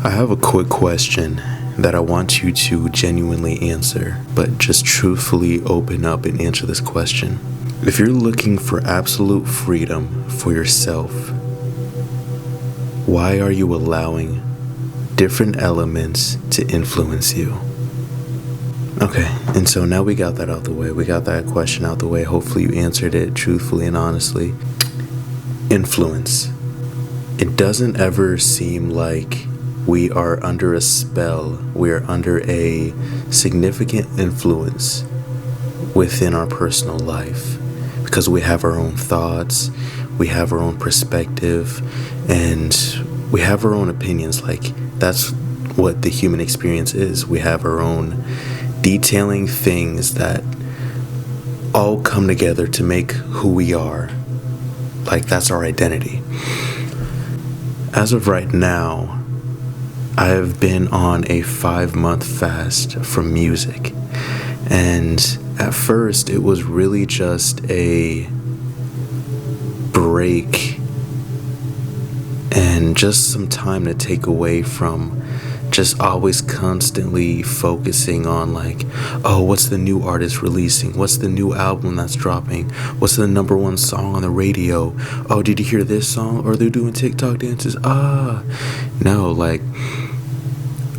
I have a quick question that I want you to genuinely answer, but just truthfully open up and answer this question. If you're looking for absolute freedom for yourself, why are you allowing different elements to influence you? Okay, and so now we got that out the way. We got that question out the way. Hopefully you answered it truthfully and honestly. Influence. It doesn't ever seem like we are under a spell. We are under a significant influence within our personal life because we have our own thoughts, we have our own perspective, and we have our own opinions. Like, that's what the human experience is. We have our own detailing things that all come together to make who we are. Like, that's our identity. As of right now, I have been on a 5-month fast from music. And at first, it was really just a break and just some time to take away from just always constantly focusing on like, oh, what's the new artist releasing? What's the new album that's dropping? What's the number one song on the radio? Oh, did you hear this song? Or they're doing TikTok dances? No, like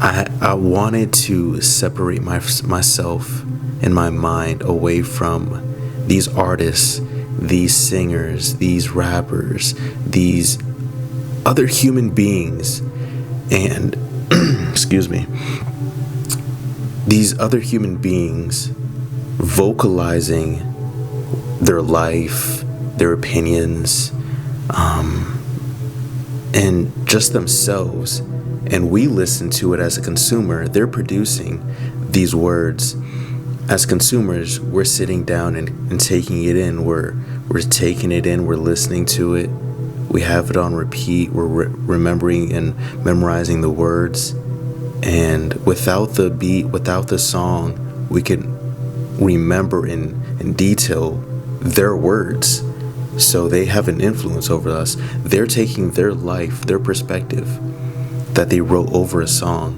I wanted to separate myself and my mind away from these artists, these singers, these rappers, these other human beings, and excuse me, these other human beings vocalizing their life, their opinions, and just themselves. And we listen to it as a consumer. They're producing these words. As consumers, we're sitting down and taking it in. We're taking it in. We're listening to it. We have it on repeat. We're remembering and memorizing the words. And without the beat, without the song, we can remember in detail their words. So they have an influence over us. They're taking their life, their perspective that they wrote over a song.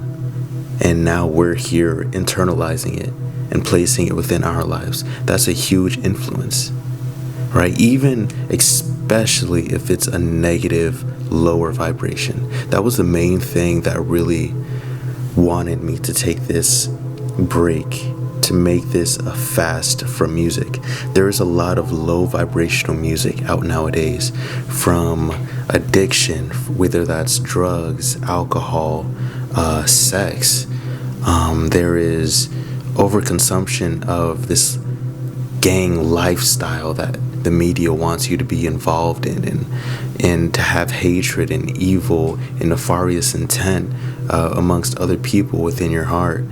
And now we're here internalizing it and placing it within our lives. That's a huge influence, right? Even especially if it's a negative, lower vibration. That was the main thing that really wanted me to take this break, to make this a fast from music. There is a lot of low vibrational music out nowadays, from addiction, whether that's drugs, alcohol, sex. There is overconsumption of this gang lifestyle that the media wants you to be involved in, and to have hatred and evil and nefarious intent amongst other people within your heart.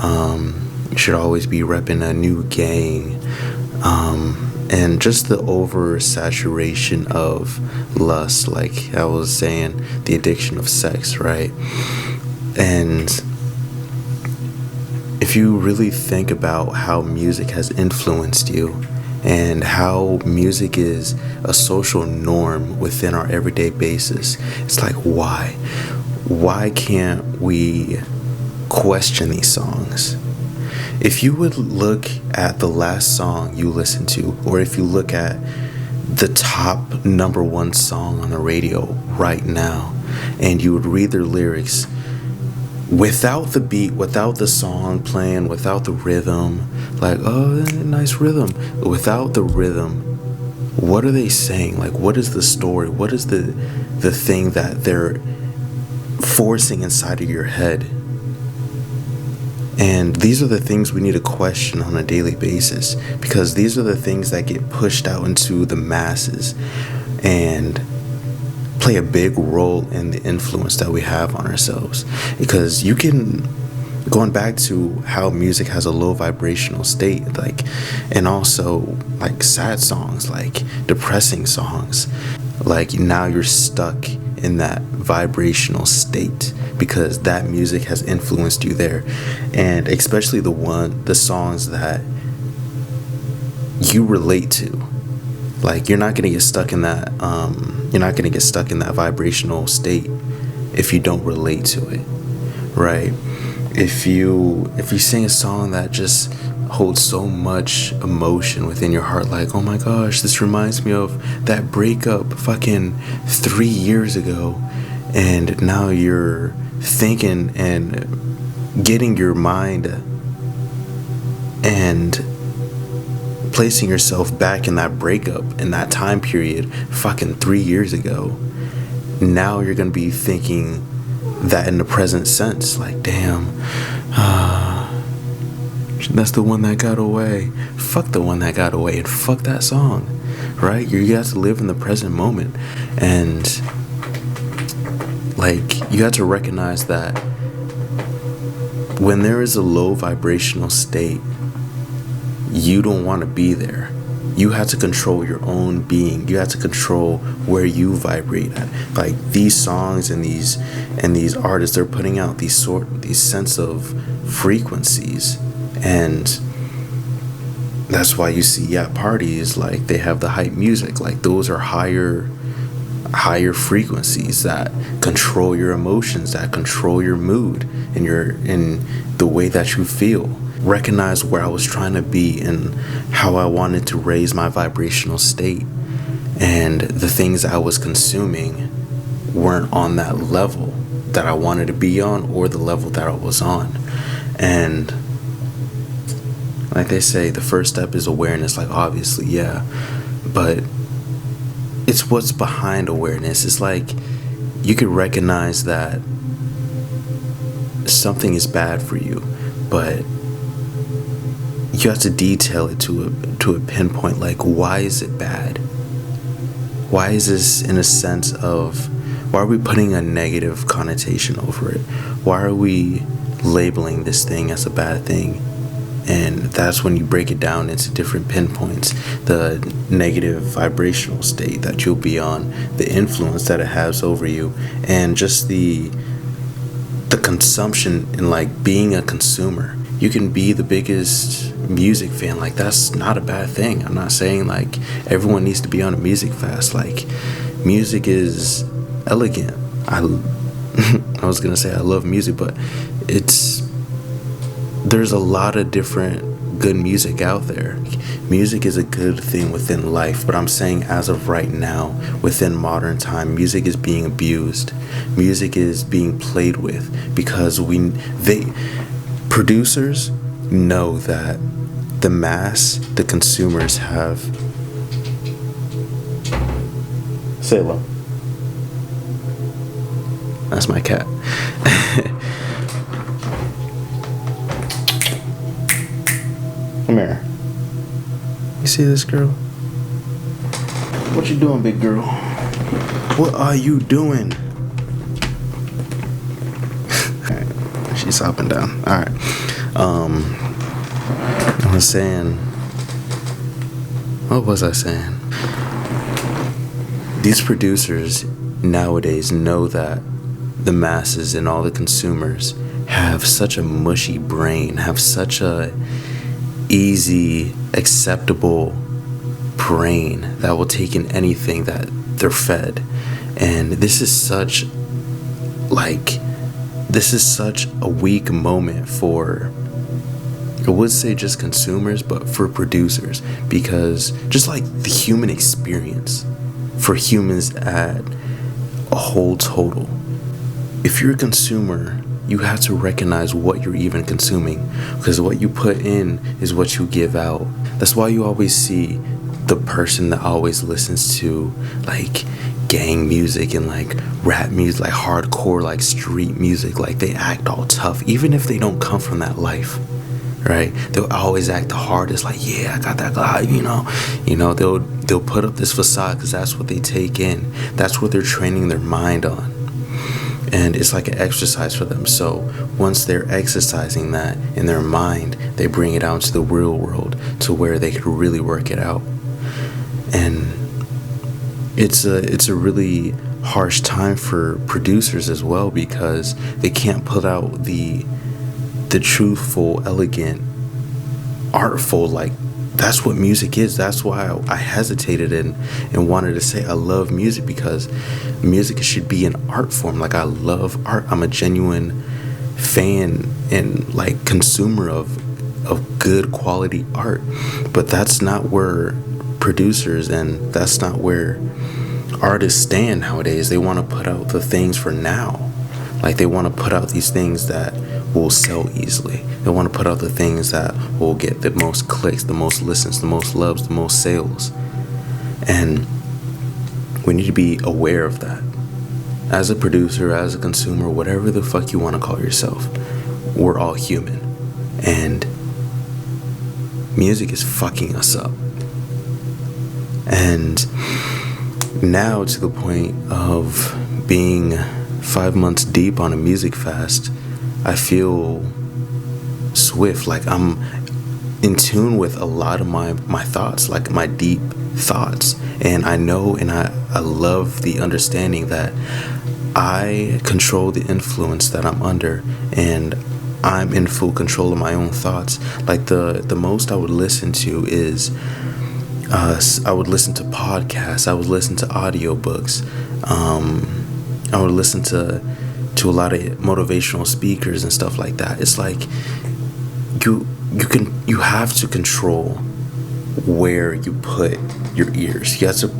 You should always be repping a new gang, and just the oversaturation of lust, like I was saying, the addiction of sex, right? And if you really think about how music has influenced you and how music is a social norm within our everyday basis, it's like, why? Why can't we question these songs? If you would look at the last song you listened to, or if you look at the top number one song on the radio right now, and you would read their lyrics, without the beat, without the song playing, without the rhythm, like, oh, nice rhythm, without the rhythm, what are they saying? Like, what is the story? What is the thing that they're forcing inside of your head? And these are the things we need to question on a daily basis, because these are the things that get pushed out into the masses and play a big role in the influence that we have on ourselves. Because you can, going back to how music has a low vibrational state, like, and also like sad songs, like depressing songs, like now you're stuck in that vibrational state because that music has influenced you there. And especially the songs that you relate to, like, you're not going to get stuck in that vibrational state if you don't relate to it. right? If you sing a song that just holds so much emotion within your heart, like, oh my gosh, this reminds me of that breakup fucking 3 years ago, and now you're thinking and getting your mind and placing yourself back in that breakup, in that time period, fucking 3 years ago. Now you're gonna be thinking that in the present sense, like, damn, that's the one that got away. Fuck the one that got away, and fuck that song, right? You have to live in the present moment, and like, you have to recognize that when there is a low vibrational state, you don't want to be there. You have to control your own being. You have to control where you vibrate at. Like, these songs and these artists, they're putting out these sense of frequencies, and that's why you see at parties, like, they have the hype music. Like, those are higher frequencies that control your emotions, that control your mood and in the way that you feel. Recognize where I was trying to be and how I wanted to raise my vibrational state, and the things I was consuming weren't on that level that I wanted to be on, or the level that I was on. And like they say, the first step is awareness. Like, obviously, yeah, but it's what's behind awareness. It's like, you could recognize that something is bad for you, but you have to detail it to a pinpoint. Like, why is it bad? Why is this, in a sense of, why are we putting a negative connotation over it? Why are we labeling this thing as a bad thing? And that's when you break it down into different pinpoints: the negative vibrational state that you'll be on, the influence that it has over you, and just the consumption, and like, being a consumer. You can be the biggest music fan. Like, that's not a bad thing. I'm not saying like everyone needs to be on a music fast. Like, music is elegant. I was gonna say I love music, but there's a lot of different good music out there. Music is a good thing within life, but I'm saying, as of right now, within modern time, music is being abused. Music is being played with, because producers know that the consumers have. Say hello. That's my cat. Come here. You see this girl? What you doing, big girl? What are you doing? Alright, she's hopping down. Alright. I was saying, what was I saying? These producers nowadays know that the masses and all the consumers have such a mushy brain, have such a easy, acceptable brain that will take in anything that they're fed. And this is such a weak moment for, I would say, just consumers, but for producers, because just like the human experience for humans at a whole total, if you're a consumer, you have to recognize what you're even consuming, because what you put in is what you give out. That's why you always see the person that always listens to like gang music and like rap music, like hardcore, like street music. Like, they act all tough, even if they don't come from that life, right? They'll always act the hardest, like, yeah, I got that guy, you know, they'll put up this facade because that's what they take in. That's what they're training their mind on. And it's like an exercise for them. So once they're exercising that in their mind, they bring it out into the real world to where they could really work it out. And it's a really harsh time for producers as well, because they can't put out the truthful, elegant, artful, like, that's what music is. That's why I hesitated and wanted to say I love music, because music should be an art form. Like, I love art. I'm a genuine fan and like consumer of good quality art. But that's not where producers and that's not where artists stand nowadays. They want to put out the things for now. Like they want to put out these things that will sell easily. They want to put out the things that will get the most clicks, the most listens, the most loves, the most sales. And we need to be aware of that. As a producer, as a consumer, whatever the fuck you want to call yourself, we're all human. And music is fucking us up. And now to the point of being 5 months deep on a music fast, I feel swift, like I'm in tune with a lot of my thoughts, like my deep thoughts. And I know and I love the understanding that I control the influence that I'm under, and I'm in full control of my own thoughts. Like the most I would listen to is I would listen to podcasts, I would listen to audiobooks, I would listen to a lot of motivational speakers and stuff like that. It's like you have to control where you put your ears. You have to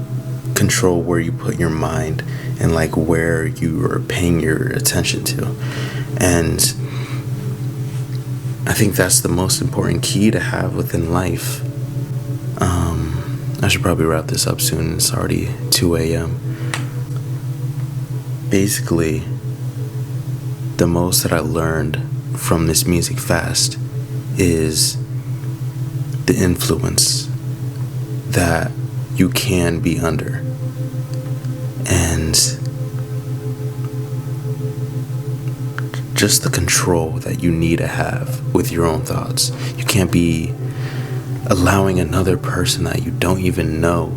control where you put your mind and like where you are paying your attention to. And I think that's the most important key to have within life. I should probably wrap this up soon. It's already 2 a.m. Basically, the most that I learned from this music fast is the influence that you can be under. And just the control that you need to have with your own thoughts. You can't be allowing another person that you don't even know,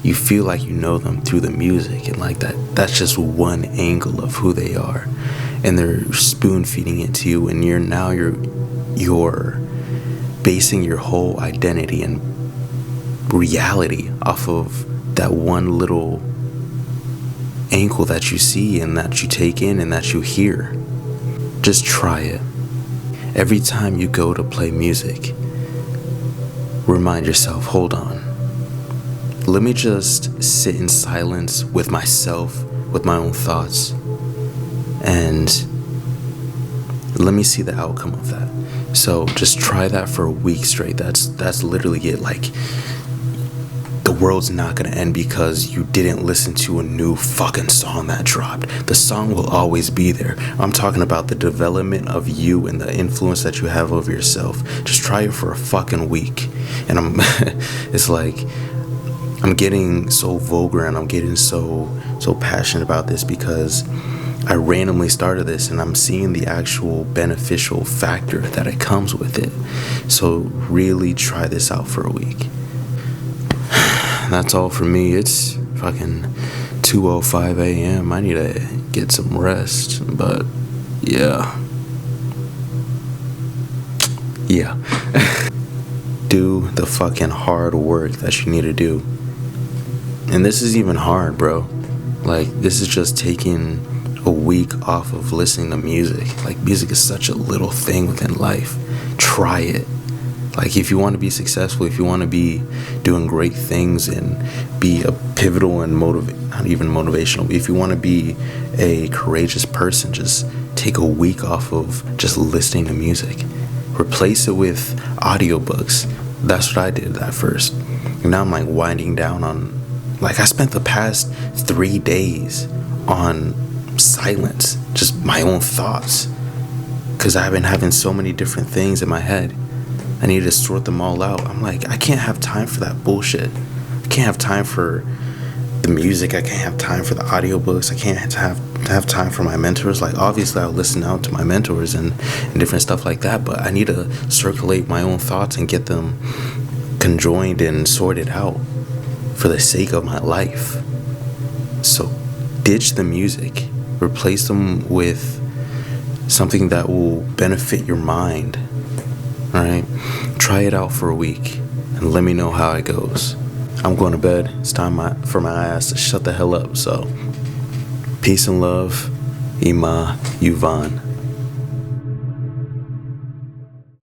you feel like you know them through the music, and like that's just one angle of who they are, and they're spoon feeding it to you, and you're basing your whole identity and reality off of that one little angle that you see and that you take in and that you hear. Just try it. Every time you go to play music, remind yourself, hold on, let me just sit in silence with myself, with my own thoughts, and let me see the outcome of that. So just try that for a week straight. That's literally it. Like, the world's not gonna end because you didn't listen to a new fucking song that dropped. The song will always be there. I'm talking about the development of you and the influence that you have over yourself. Just try it for a fucking week. And it's like, I'm getting so vulgar and I'm getting so passionate about this because I randomly started this and I'm seeing the actual beneficial factor that it comes with it. So really try this out for a week. That's all for me. It's fucking 2:05 a.m. I need to get some rest, but yeah. Do the fucking hard work that you need to do. And this is even hard, bro. Like, this is just taking a week off of listening to music. Like, music is such a little thing within life. Try it. Like, if you want to be successful, if you want to be doing great things and be a pivotal and not even motivational, but if you want to be a courageous person, just take a week off of just listening to music. Replace it with audiobooks. That's what I did at first. And now I'm like winding down on, like, I spent the past 3 days on silence, just my own thoughts, because I've been having so many different things in my head. I need to sort them all out. I'm like, I can't have time for that bullshit. I can't have time for the music. I can't have time for the audiobooks. I can't have time for my mentors. Like, obviously I'll listen out to my mentors and different stuff like that, but I need to circulate my own thoughts and get them conjoined and sorted out for the sake of my life. So ditch the music. Replace them with something that will benefit your mind. Alright? Try it out for a week and let me know how it goes. I'm going to bed. It's time for my ass to shut the hell up. So, peace and love. Ema Yuvan.